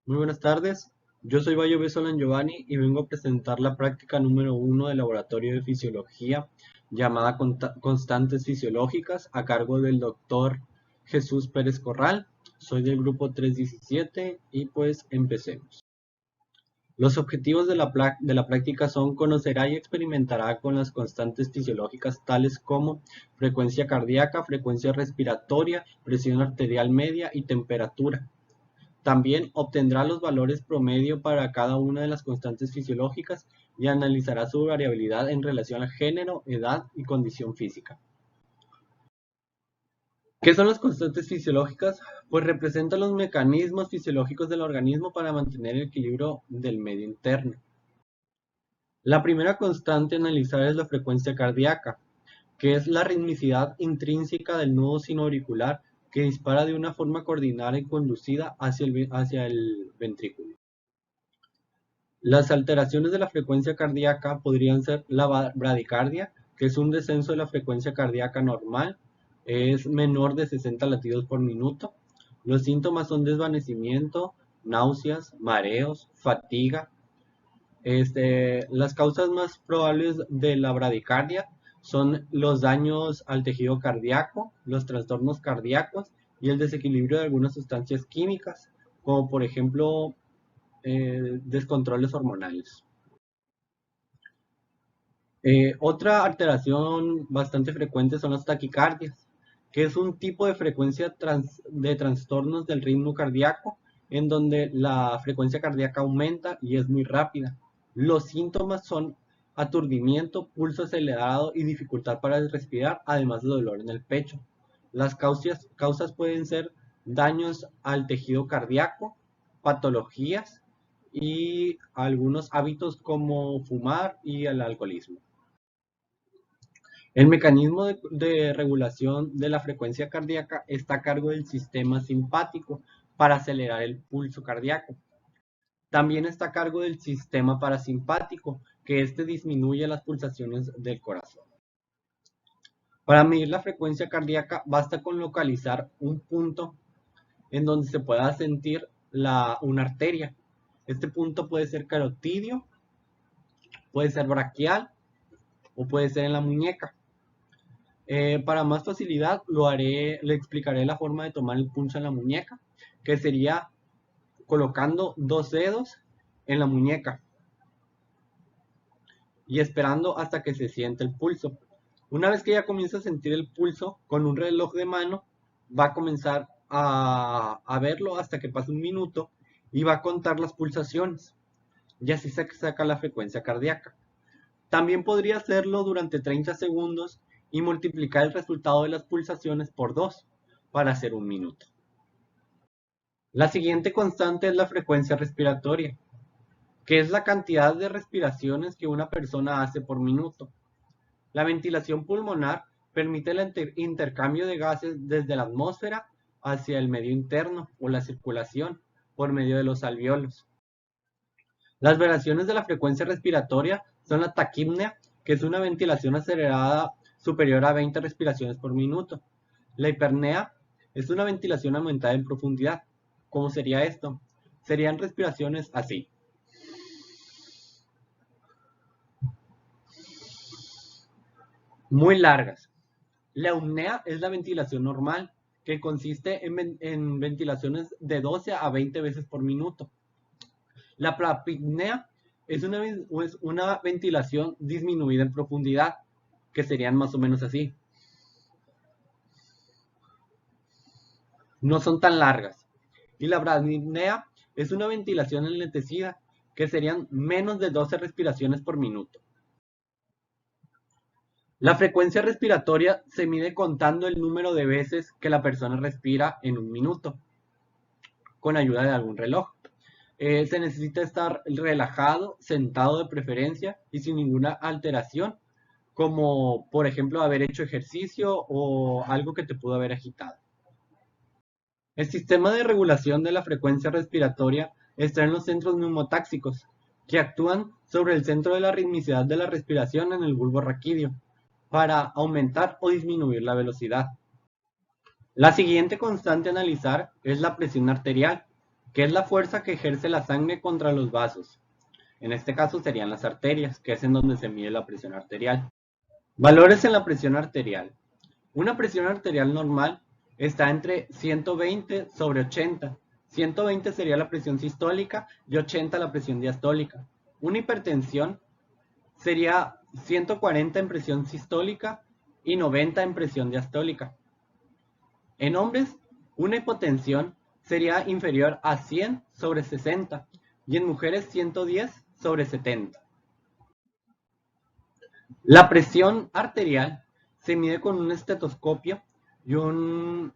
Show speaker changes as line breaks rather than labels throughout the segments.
Muy buenas tardes, yo soy Bayo Besolan Giovanni y vengo a presentar la práctica número 1 del Laboratorio de Fisiología llamada Constantes Fisiológicas a cargo del doctor Jesús Pérez Corral. Soy del grupo 317 y pues empecemos. Los objetivos de la práctica son conocerá y experimentará con las constantes fisiológicas tales como frecuencia cardíaca, frecuencia respiratoria, presión arterial media y temperatura. También obtendrá los valores promedio para cada una de las constantes fisiológicas y analizará su variabilidad en relación al género, edad y condición física. ¿Qué son las constantes fisiológicas? Pues representan los mecanismos fisiológicos del organismo para mantener el equilibrio del medio interno. La primera constante a analizar es la frecuencia cardíaca, que es la ritmicidad intrínseca del nudo sinoauricular que dispara de una forma coordinada y conducida hacia el ventrículo. Las alteraciones de la frecuencia cardíaca podrían ser la bradicardia, que es un descenso de la frecuencia cardíaca normal, es menor de 60 latidos por minuto. Los síntomas son desvanecimiento, náuseas, mareos, fatiga. Las causas más probables de la bradicardia son los daños al tejido cardíaco, los trastornos cardíacos y el desequilibrio de algunas sustancias químicas, como por ejemplo descontroles hormonales. Otra alteración bastante frecuente son las taquicardias, que es un tipo de frecuencia de trastornos del ritmo cardíaco en donde la frecuencia cardíaca aumenta y es muy rápida. Los síntomas son aturdimiento, pulso acelerado y dificultad para respirar, además de dolor en el pecho. Las causas pueden ser daños al tejido cardíaco, patologías y algunos hábitos como fumar y el alcoholismo. El mecanismo de regulación de la frecuencia cardíaca está a cargo del sistema simpático para acelerar el pulso cardíaco. También está a cargo del sistema parasimpático, que disminuye las pulsaciones del corazón. Para medir la frecuencia cardíaca basta con localizar un punto en donde se pueda sentir una arteria. Este punto puede ser carotidio, puede ser braquial o puede ser en la muñeca. Para más facilidad le explicaré la forma de tomar el pulso en la muñeca, que sería colocando dos dedos en la muñeca y esperando hasta que se siente el pulso. Una vez que ya comienza a sentir el pulso, con un reloj de mano va a comenzar a verlo hasta que pase un minuto y va a contar las pulsaciones y así se saca la frecuencia cardíaca. También podría hacerlo durante 30 segundos y multiplicar el resultado de las pulsaciones por 2 para hacer un minuto. La siguiente constante es la frecuencia respiratoria, que es la cantidad de respiraciones que una persona hace por minuto. La ventilación pulmonar permite el intercambio de gases desde la atmósfera hacia el medio interno o la circulación por medio de los alvéolos. Las variaciones de la frecuencia respiratoria son la taquipnea, que es una ventilación acelerada superior a 20 respiraciones por minuto. La hipernea es una ventilación aumentada en profundidad. ¿Cómo sería esto? Serían respiraciones así. Muy largas. La eumnea es la ventilación normal, que consiste en ventilaciones de 12 a 20 veces por minuto. La propipnea es una ventilación disminuida en profundidad, que serían más o menos así. No son tan largas. Y la bradipnea es una ventilación enlentecida, que serían menos de 12 respiraciones por minuto. La frecuencia respiratoria se mide contando el número de veces que la persona respira en un minuto, con ayuda de algún reloj. Se necesita estar relajado, sentado de preferencia y sin ninguna alteración, como por ejemplo haber hecho ejercicio o algo que te pudo haber agitado. El sistema de regulación de la frecuencia respiratoria está en los centros neumotáxicos, que actúan sobre el centro de la ritmicidad de la respiración en el bulbo raquídeo, para aumentar o disminuir la velocidad. La siguiente constante a analizar es la presión arterial, que es la fuerza que ejerce la sangre contra los vasos. En este caso serían las arterias, que es en donde se mide la presión arterial. Valores en la presión arterial. Una presión arterial normal está entre 120 sobre 80. 120 sería la presión sistólica y 80 la presión diastólica. Una hipertensión sería 140 en presión sistólica y 90 en presión diastólica. En hombres, una hipotensión sería inferior a 100 sobre 60 y en mujeres 110 sobre 70. La presión arterial se mide con un estetoscopio y un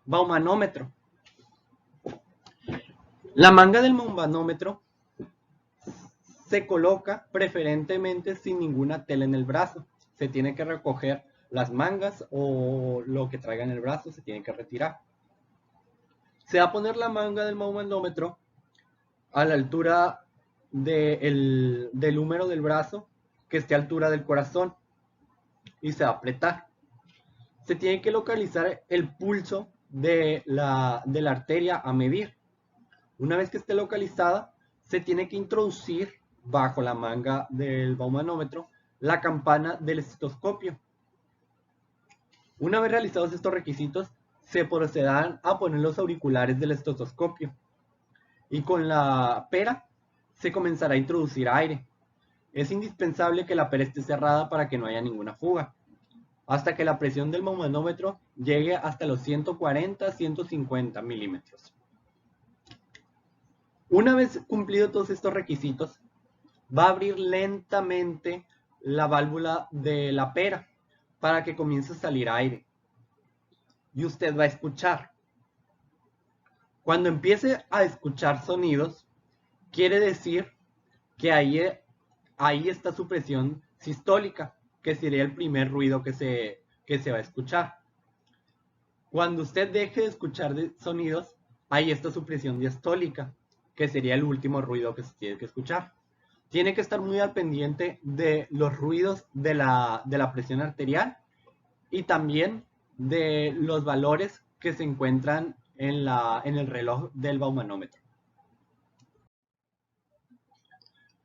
baumanómetro. La manga del baumanómetro se coloca preferentemente sin ninguna tela en el brazo. Se tiene que recoger las mangas o lo que traiga en el brazo, se tiene que retirar. Se va a poner la manga del baumanómetro a la altura del húmero del brazo, que esté a altura del corazón, y se va a apretar. Se tiene que localizar el pulso de la arteria a medir. Una vez que esté localizada, se tiene que introducir bajo la manga del baumanómetro la campana del estetoscopio. Una vez realizados estos requisitos, se procederán a poner los auriculares del estetoscopio y con la pera se comenzará a introducir aire. Es indispensable que la pera esté cerrada para que no haya ninguna fuga, hasta que la presión del baumanómetro llegue hasta los 140-150 milímetros. Una vez cumplidos todos estos requisitos, va a abrir lentamente la válvula de la pera para que comience a salir aire. Y usted va a escuchar. Cuando empiece a escuchar sonidos, quiere decir que ahí está su presión sistólica, que sería el primer ruido que se va a escuchar. Cuando usted deje de escuchar sonidos, ahí está su presión diastólica, que sería el último ruido que se tiene que escuchar. Tiene que estar muy al pendiente de los ruidos de la presión arterial y también de los valores que se encuentran en el reloj del baumanómetro.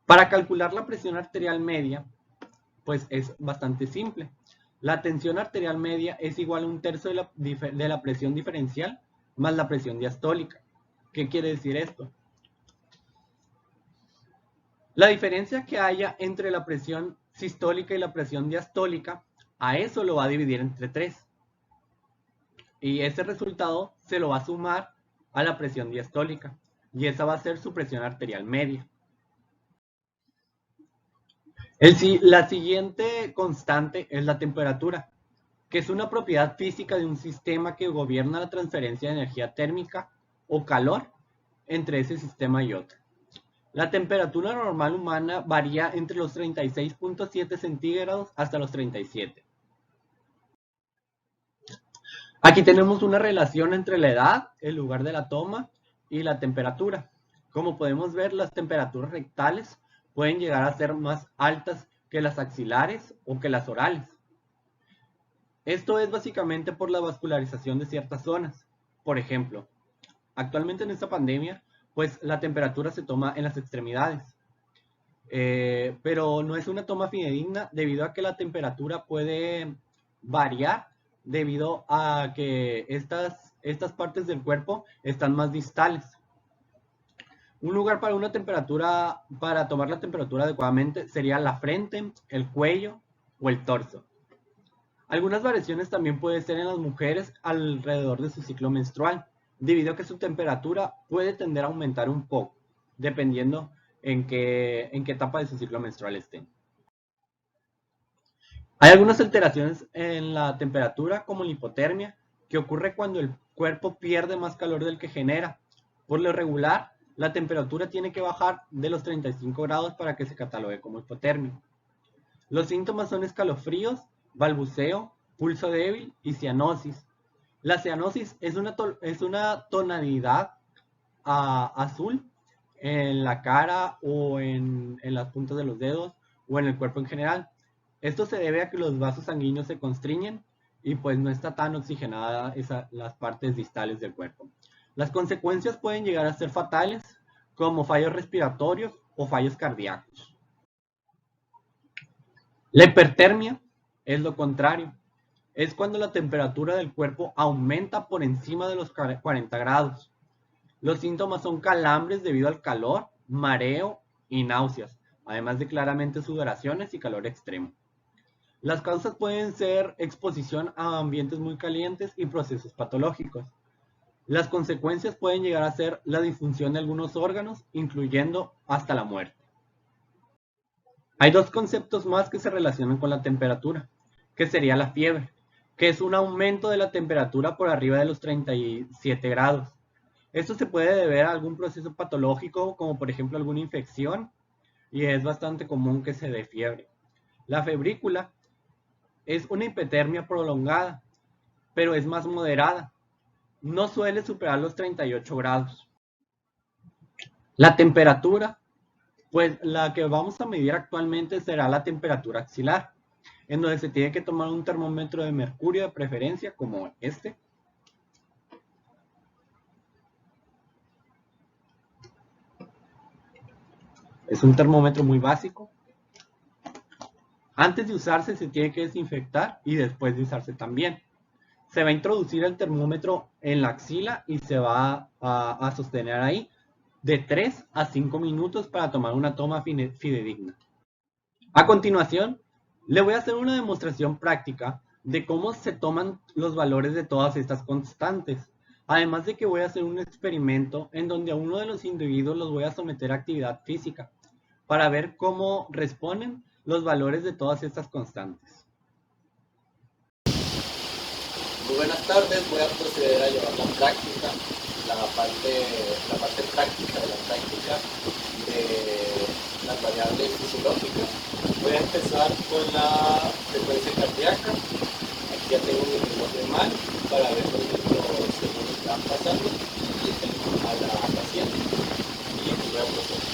Para calcular la presión arterial media, pues es bastante simple. La tensión arterial media es igual a 1/3 de la presión diferencial más la presión diastólica. ¿Qué quiere decir esto? La diferencia que haya entre la presión sistólica y la presión diastólica, a eso lo va a dividir entre 3. Y ese resultado se lo va a sumar a la presión diastólica. Y esa va a ser su presión arterial media. La siguiente constante es la temperatura, que es una propiedad física de un sistema que gobierna la transferencia de energía térmica o calor entre ese sistema y otro. La temperatura normal humana varía entre los 36.7 centígrados hasta los 37. Aquí tenemos una relación entre la edad, el lugar de la toma y la temperatura. Como podemos ver, las temperaturas rectales pueden llegar a ser más altas que las axilares o que las orales. Esto es básicamente por la vascularización de ciertas zonas. Por ejemplo, actualmente en esta pandemia, pues la temperatura se toma en las extremidades. Pero no es una toma fidedigna debido a que la temperatura puede variar debido a que estas partes del cuerpo están más distales. Un lugar para para tomar la temperatura adecuadamente sería la frente, el cuello o el torso. Algunas variaciones también pueden ser en las mujeres alrededor de su ciclo menstrual, debido a que su temperatura puede tender a aumentar un poco, dependiendo en qué etapa de su ciclo menstrual estén. Hay algunas alteraciones en la temperatura, como la hipotermia, que ocurre cuando el cuerpo pierde más calor del que genera. Por lo regular, la temperatura tiene que bajar de los 35 grados para que se catalogue como hipotermia. Los síntomas son escalofríos, balbuceo, pulso débil y cianosis. La cianosis es una tonalidad azul en la cara o en las puntas de los dedos o en el cuerpo en general. Esto se debe a que los vasos sanguíneos se constriñen y pues no está tan oxigenada las partes distales del cuerpo. Las consecuencias pueden llegar a ser fatales, como fallos respiratorios o fallos cardíacos. La hipertermia es lo contrario. Es cuando la temperatura del cuerpo aumenta por encima de los 40 grados. Los síntomas son calambres debido al calor, mareo y náuseas, además de claramente sudoraciones y calor extremo. Las causas pueden ser exposición a ambientes muy calientes y procesos patológicos. Las consecuencias pueden llegar a ser la disfunción de algunos órganos, incluyendo hasta la muerte. Hay dos conceptos más que se relacionan con la temperatura, que sería la fiebre, que es un aumento de la temperatura por arriba de los 37 grados. Esto se puede deber a algún proceso patológico, como por ejemplo alguna infección, y es bastante común que se dé fiebre. La febrícula es una hipotermia prolongada, pero es más moderada. No suele superar los 38 grados. La temperatura, pues la que vamos a medir actualmente será la temperatura axilar, en donde se tiene que tomar un termómetro de mercurio de preferencia, como este. Es un termómetro muy básico. Antes de usarse se tiene que desinfectar y después de usarse también. Se va a introducir el termómetro en la axila y se va a sostener ahí de 3 a 5 minutos para tomar una toma fidedigna. A continuación, le voy a hacer una demostración práctica de cómo se toman los valores de todas estas constantes. Además de que voy a hacer un experimento en donde a uno de los individuos los voy a someter a actividad física para ver cómo responden los valores de todas estas constantes.
Muy buenas tardes, voy a proceder a llevar la práctica, la parte práctica de la práctica de las variables fisiológicas. Voy a empezar con la frecuencia cardíaca. Aquí ya tengo mi reloj de mano para ver los segundos que van pasando y tengo a la paciente y voy a proceder.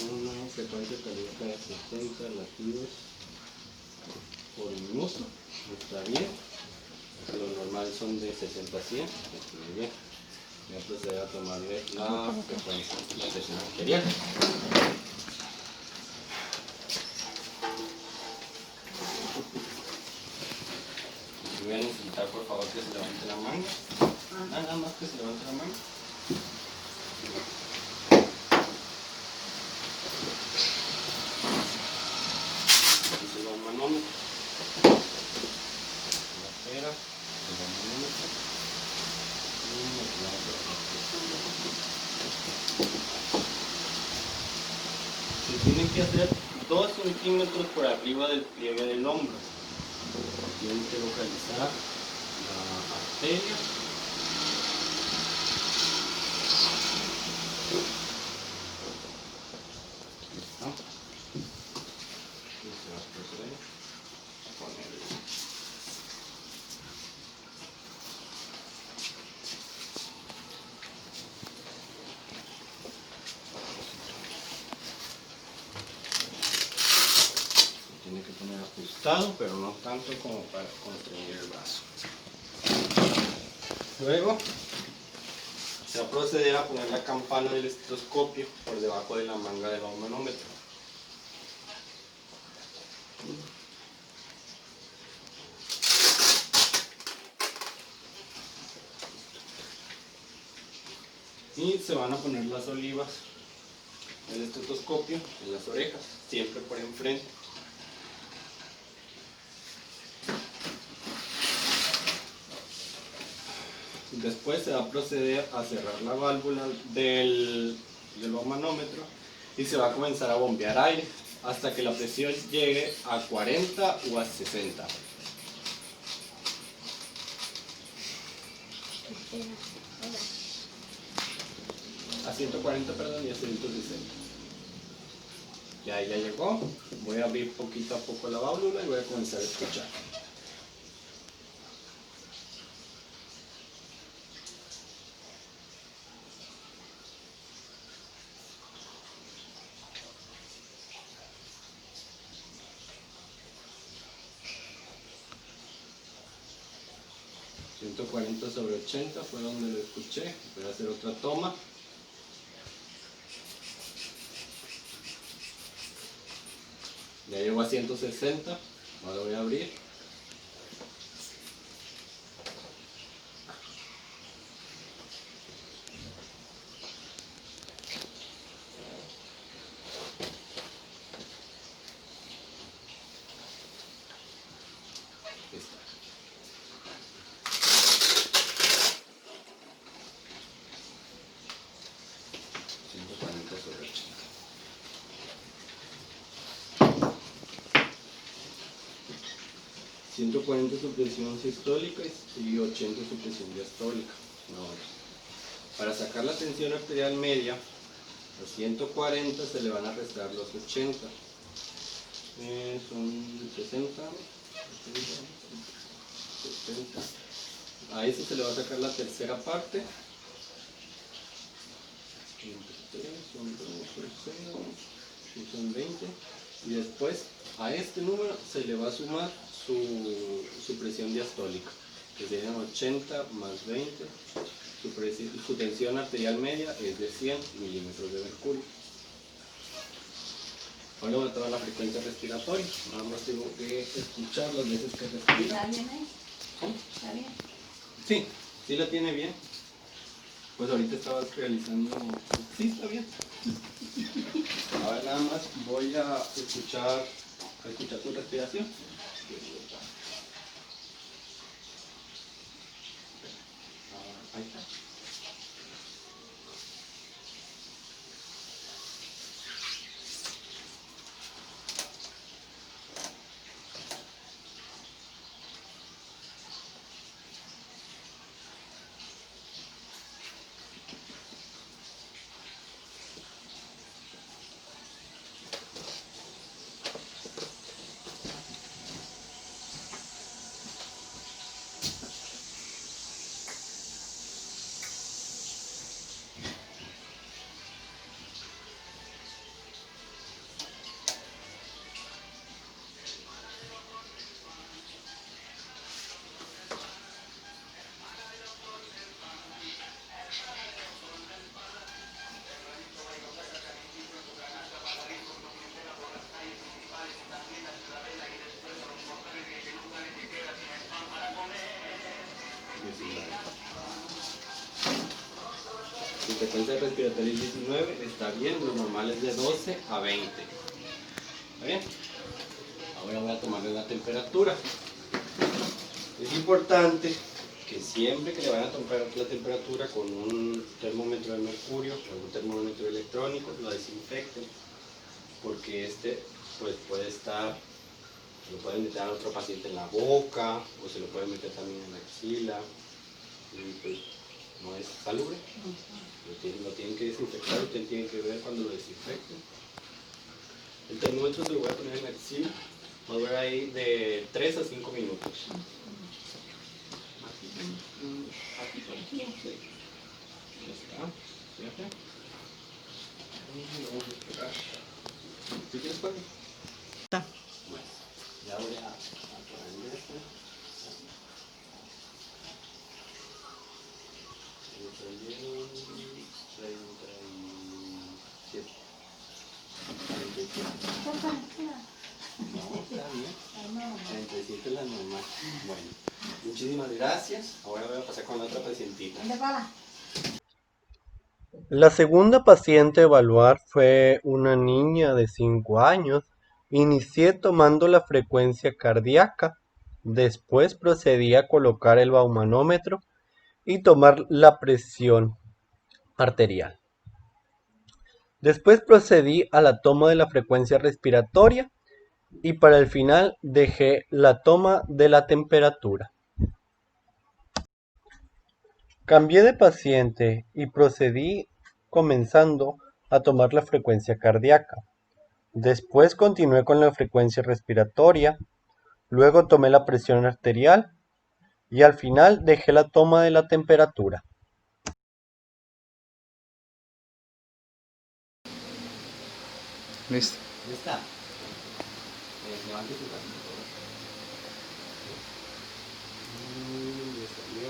Una frecuencia cardíaca de 60 latidos por minuto, está bien. Lo normal son de 60 a 100, está muy bien. Voy a proceder a tomarle la frecuencia, la presión arterial. Voy a necesitar por favor que se levante la mano. Nada más que se levante la mano. Aquí se va un manómetro. La pera, se va un manómetro. Se tienen que hacer 2 centímetros por arriba del pliegue del hombro. Tienen que localizar la arteria. ¿Listo? Y se va a proceder a ponerle. Tiene que poner ajustado, pero no tanto como para contraer el brazo. Luego se va a proceder a poner la campana del estetoscopio por debajo de la manga del manómetro. Y se van a poner las olivas del estetoscopio en las orejas, siempre por enfrente. Después se va a proceder a cerrar la válvula del manómetro y se va a comenzar a bombear aire hasta que la presión llegue a 40 o a 60. A 140, perdón, y a 160. Ya llegó. Voy a abrir poquito a poco la válvula y voy a comenzar a escuchar. (140/80) fue donde lo escuché. Voy a hacer otra toma. Ya llegó a 160. Ahora voy a abrir. Listo. (140 su presión sistólica y 80 su presión diastólica. Para sacar la tensión arterial media, a 140 se le van a restar los 80. Son 60, 70. A eso se le va a sacar la tercera parte. 23, son 2, son 20. Y después a este número se le va a sumar su presión diastólica, que serían 80 más 20. Su tensión arterial media es de 100 milímetros de mercurio. Ahora voy a tomar la frecuencia respiratoria. Nada más tengo que escuchar las veces que respira.
¿Está bien ahí?
¿Cómo?
¿Está bien?
Sí, sí la tiene bien. Pues ahorita estabas realizando... Sí, está bien. Ahora nada más voy a escuchar tu respiración. Ahí está. Su frecuencia respiratoria es 19, está bien, lo normal es de 12 a 20. ¿Está bien? Ahora voy a tomarle la temperatura. Es importante que siempre que le vayan a tomar la temperatura con un termómetro de mercurio o un termómetro electrónico, lo desinfecten, porque pues puede estar, lo pueden meter a otro paciente en la boca o se lo pueden meter también en la axila y pues no es salubre. Lo tienen que desinfectar, usted tiene que ver cuando lo desinfecten. El termómetro se lo voy a poner en la axila, va a durar ahí de 3 a 5 minutos. Ya está, fíjate. Vamos a esperar. ¿Sí quieres poner?
Está.
Bueno, ya voy a poner este. 31, 37. 37. No, está bien. 37 es la normal. Bueno, muchísimas gracias. Ahora voy a pasar con la otra pacientita.
La segunda paciente a evaluar fue una niña de 5 años. Inicié tomando la frecuencia cardíaca, después procedí a colocar el baumanómetro y tomar la presión arterial. Después procedí a la toma de la frecuencia respiratoria y para el final dejé la toma de la temperatura. Cambié de paciente y procedí comenzando a tomar la frecuencia cardíaca. Después continué con la frecuencia respiratoria, luego tomé la presión arterial y al final dejé la toma de la temperatura.
Listo.
Ya está. Levante su mano, por favor. Le salió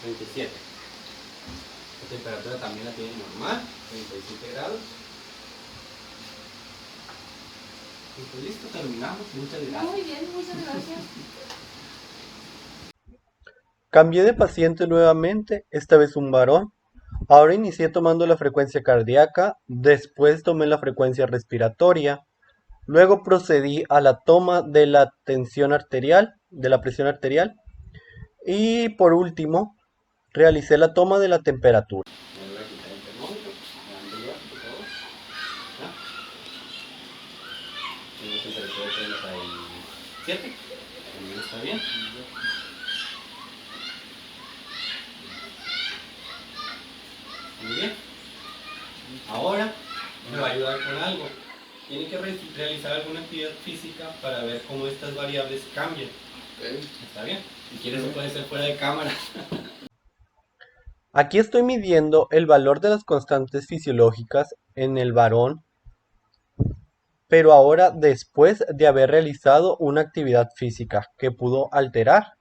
37. La temperatura también la tiene normal, 37 grados. Y pues listo, terminamos. Muchas gracias.
Muy bien, muchas gracias.
Cambié de paciente nuevamente, esta vez un varón. Ahora inicié tomando la frecuencia cardíaca, después tomé la frecuencia respiratoria, luego procedí a la toma de la tensión arterial, de la presión arterial y por último realicé la toma de la temperatura.
Me voy a quitar el termómetro. Levántelo, por favor. ¿Ya? Tengo temperatura de 37. También está bien. Muy bien. Ahora me va a ayudar con algo. Tiene que realizar alguna actividad física para ver cómo estas variables cambian. ¿Está bien? Si quieres, eso puede ser fuera de cámara.
Aquí estoy midiendo el valor de las constantes fisiológicas en el varón, pero ahora después de haber realizado una actividad física que pudo alterar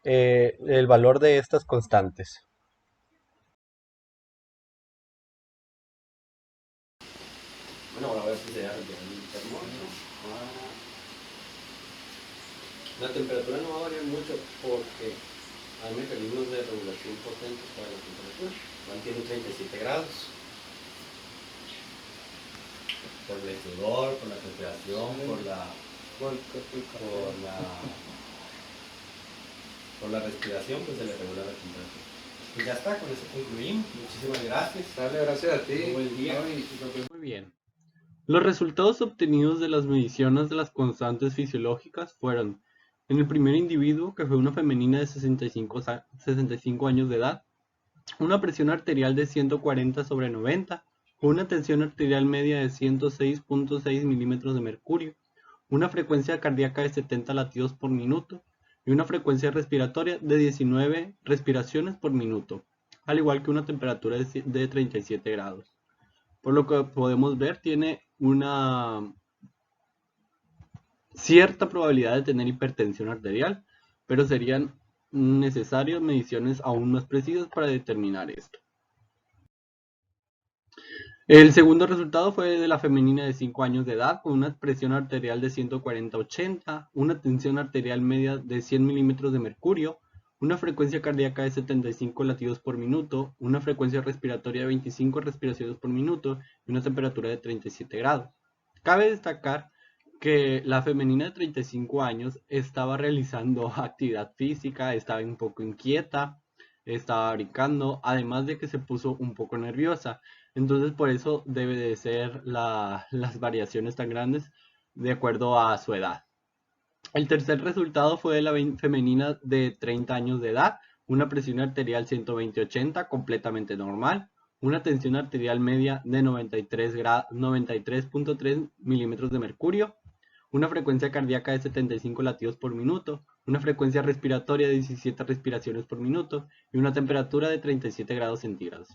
el valor de estas constantes.
Bueno, ahora voy a proceder a retirar el termómetro. La temperatura no va a variar mucho porque hay mecanismos de regulación potentes para la temperatura. Mantiene 37 grados. Por el sudor, por la transpiración, por la respiración, pues se le regula la temperatura. Pues ya está, con eso concluimos. Muchísimas gracias.
Dale, gracias a ti.
Buen día.
Muy bien. Los resultados obtenidos de las mediciones de las constantes fisiológicas fueron: en el primer individuo, que fue una femenina de 65 años de edad, una presión arterial de 140/90, una tensión arterial media de 106.6 milímetros de mercurio, una frecuencia cardíaca de 70 latidos por minuto y una frecuencia respiratoria de 19 respiraciones por minuto, al igual que una temperatura de 37 grados. Por lo que podemos ver, tiene una cierta probabilidad de tener hipertensión arterial, pero serían necesarias mediciones aún más precisas para determinar esto. El segundo resultado fue de la femenina de 5 años de edad con una presión arterial de 140/80, una tensión arterial media de 100 milímetros de mercurio, una frecuencia cardíaca de 75 latidos por minuto, una frecuencia respiratoria de 25 respiraciones por minuto y una temperatura de 37 grados. Cabe destacar que la femenina de 35 años estaba realizando actividad física, estaba un poco inquieta, estaba brincando, además de que se puso un poco nerviosa. Entonces por eso debe de ser las variaciones tan grandes de acuerdo a su edad. El tercer resultado fue de la femenina de 30 años de edad, una presión arterial 120/80 completamente normal, una tensión arterial media de 93.3 milímetros de mercurio, una frecuencia cardíaca de 75 latidos por minuto, una frecuencia respiratoria de 17 respiraciones por minuto y una temperatura de 37 grados centígrados.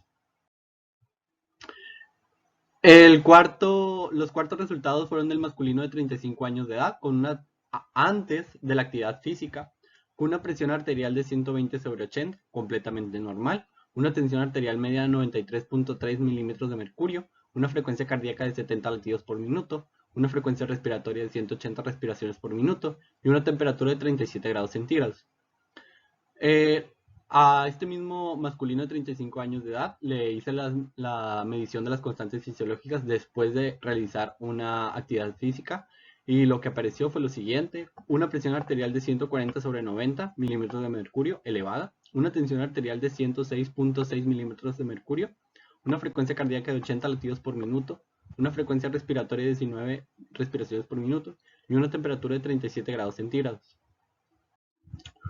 Los cuartos resultados fueron del masculino de 35 años de edad, antes de la actividad física, con una presión arterial de 120/80, completamente normal, una tensión arterial media de 93.3 milímetros de mercurio, una frecuencia cardíaca de 70 latidos por minuto, una frecuencia respiratoria de 180 respiraciones por minuto y una temperatura de 37 grados centígrados. A este mismo masculino de 35 años de edad le hice la medición de las constantes fisiológicas después de realizar una actividad física y lo que apareció fue lo siguiente: una presión arterial de 140 sobre 90 milímetros de mercurio elevada, una tensión arterial de 106.6 milímetros de mercurio, una frecuencia cardíaca de 80 latidos por minuto, una frecuencia respiratoria de 19 respiraciones por minuto y una temperatura de 37 grados centígrados.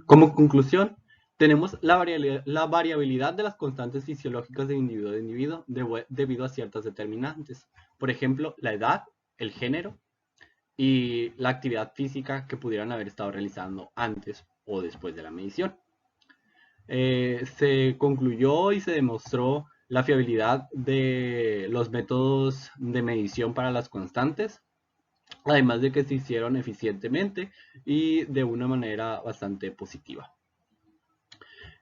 Como conclusión, tenemos la variabilidad de las constantes fisiológicas de individuo a individuo debido a ciertas determinantes. Por ejemplo, la edad, el género y la actividad física que pudieran haber estado realizando antes o después de la medición. Se concluyó y se demostró la fiabilidad de los métodos de medición para las constantes, además de que se hicieron eficientemente y de una manera bastante positiva.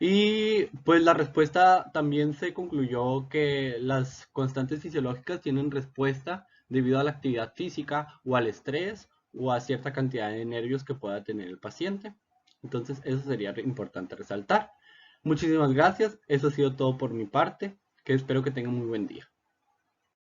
Y pues la respuesta también se concluyó que las constantes fisiológicas tienen respuesta debido a la actividad física o al estrés o a cierta cantidad de nervios que pueda tener el paciente. Entonces eso sería importante resaltar. Muchísimas gracias, eso ha sido todo por mi parte, que espero que tengan muy buen día.